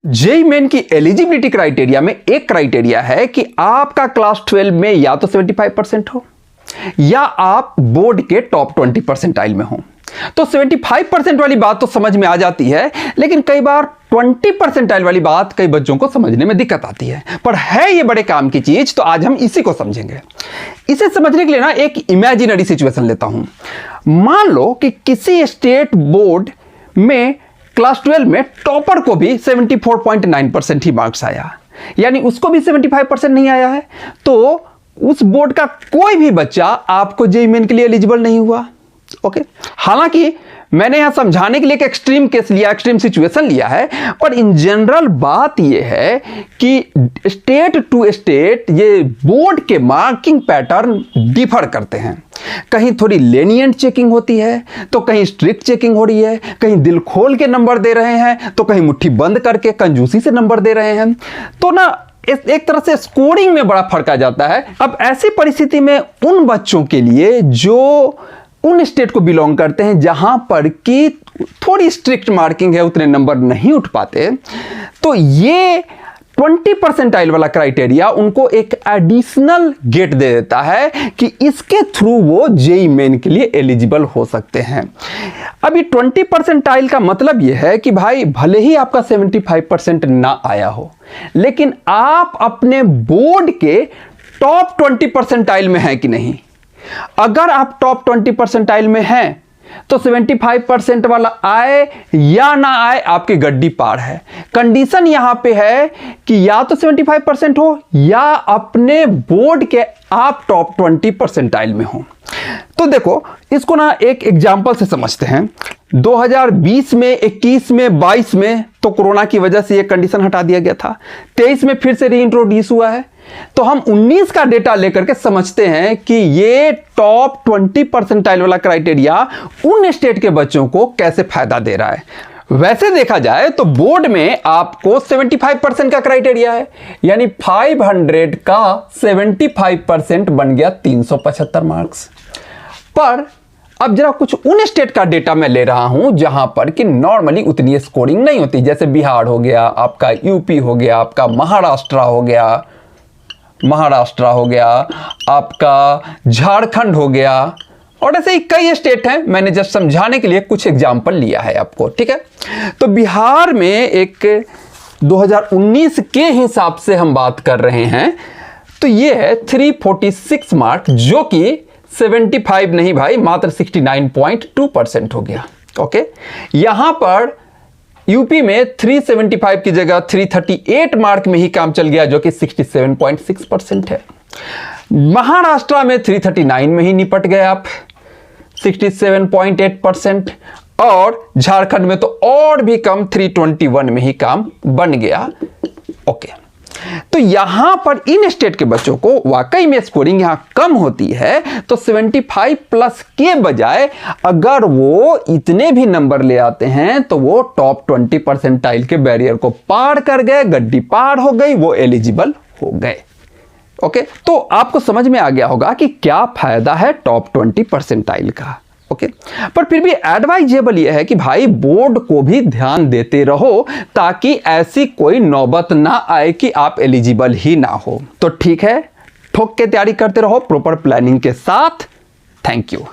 JEE main की eligibility criteria में एक क्राइटेरिया है कि आपका क्लास 12 में या तो 75% हो या आप बोर्ड के टॉप 20 परसेंटाइल में हो। तो 75% वाली बात तो समझ में आ जाती है, लेकिन कई बार 20 परसेंटाइल वाली बात कई बच्चों को समझने में दिक्कत आती है। पर है ये बड़े काम की चीज, तो आज हम इसी को समझेंगे। इसे समझने के लिए ना एक इमेजिनरी सिचुएशन लेता हूं। मान लो कि किसी स्टेट बोर्ड में क्लास 12 में टॉपर को भी 74.9% ही मार्क्स आया, यानी उसको भी 75% नहीं आया है, तो उस बोर्ड का कोई भी बच्चा आपको जेईई मेन के लिए एलिजिबल नहीं हुआ। ओके, हालांकि मैंने यहां समझाने के लिए एक एक्सट्रीम केस लिया, एक्सट्रीम सिचुएशन लिया है, पर इन जनरल बात यह है कि स्टेट टू स्टेट ये बोर्ड के मार्किंग पैटर्न डिफर करते हैं। कहीं थोड़ी लेनिएंट चेकिंग होती है, तो कहीं स्ट्रिक्ट चेकिंग हो रही है, कहीं दिल खोल के नंबर दे रहे हैं, तो कहीं मुट्ठी बंद करके कंजूसी से नंबर दे रहे हैं। तो ना एक तरह से स्कोरिंग में बड़ा फर्क आ जाता है। अब ऐसी परिस्थिति में उन बच्चों के लिए जो उन स्टेट को बिलोंग करते हैं जहां पर कि थोड़ी स्ट्रिक्ट मार्किंग है, उतने नंबर नहीं उठ पाते, तो ये 20 परसेंटाइल वाला क्राइटेरिया उनको एक एडिशनल गेट दे देता है कि इसके थ्रू वो जेईई मेन के लिए एलिजिबल हो सकते हैं। अभी 20 परसेंटाइल का मतलब यह है कि भाई भले ही आपका 75% ना आया हो, लेकिन आप अपने बोर्ड के टॉप 20 परसेंटाइल में हैं कि नहीं। अगर आप टॉप 20 परसेंटाइल में हैं तो 75% वाला आए या ना आए आपकी गड्डी पार है। कंडीशन यहां पे है कि या तो 75% हो या अपने बोर्ड के आप टॉप 20 परसेंटाइल में हो। तो देखो, इसको ना एक एग्जाम्पल से समझते हैं। 2020 में, 21 में, 22 में तो कोरोना की वजह से ये कंडीशन हटा दिया गया था। 23 में फिर से रीइंट्रोड्यूस हुआ है। तो हम 19 का डेटा लेकर के समझते हैं कि ये टॉप 20 परसेंटाइल वाला क्राइटेरिया उन स्टेट के बच्चों को कैसे फायदा दे रहा है। वैसे देखा जाए तो बोर्ड में आपको 75% का क्राइटेरिया है, यानी 500 का 75% बन गया 375 मार्क्स। पर अब जरा कुछ उन स्टेट का डेटा मैं ले रहा हूं जहां पर कि नॉर्मली उतनी स्कोरिंग नहीं होती, जैसे बिहार हो गया, आपका यूपी हो गया, आपका महाराष्ट्र हो गया, आपका झारखंड हो गया, और ऐसे ही कई स्टेट हैं। मैंने जस्ट समझाने के लिए कुछ एग्जाम्पल लिया है आपको, ठीक है। तो बिहार में एक 2019 के हिसाब से हम बात कर रहे हैं, तो ये है 346 मार्क, जो कि 75 नहीं भाई, मात्र 69.2% हो गया। ओके, यहां पर यूपी में 375 की जगह 338 मार्क में ही काम चल गया, जो कि 67.6% है। महाराष्ट्र में 339 में ही निपट गए आप, 67.8%, और झारखंड में तो और भी कम 321 में ही काम बन गया। ओके, तो यहां पर इन स्टेट के बच्चों को वाकई में स्कोरिंग यहां कम होती है। तो 75 प्लस के बजाय अगर वो इतने भी नंबर ले आते हैं तो वो टॉप 20 परसेंटाइल के बैरियर को पार कर गए, गड्डी पार हो गई, वो एलिजिबल हो गए। ओके, तो आपको समझ में आ गया होगा कि क्या फायदा है टॉप 20 परसेंटाइल का। ओके, पर फिर भी एडवाइजेबल यह है कि भाई बोर्ड को भी ध्यान देते रहो, ताकि ऐसी कोई नौबत ना आए कि आप एलिजिबल ही ना हो। तो ठीक है, ठोक के तैयारी करते रहो प्रॉपर प्लानिंग के साथ। Thank you.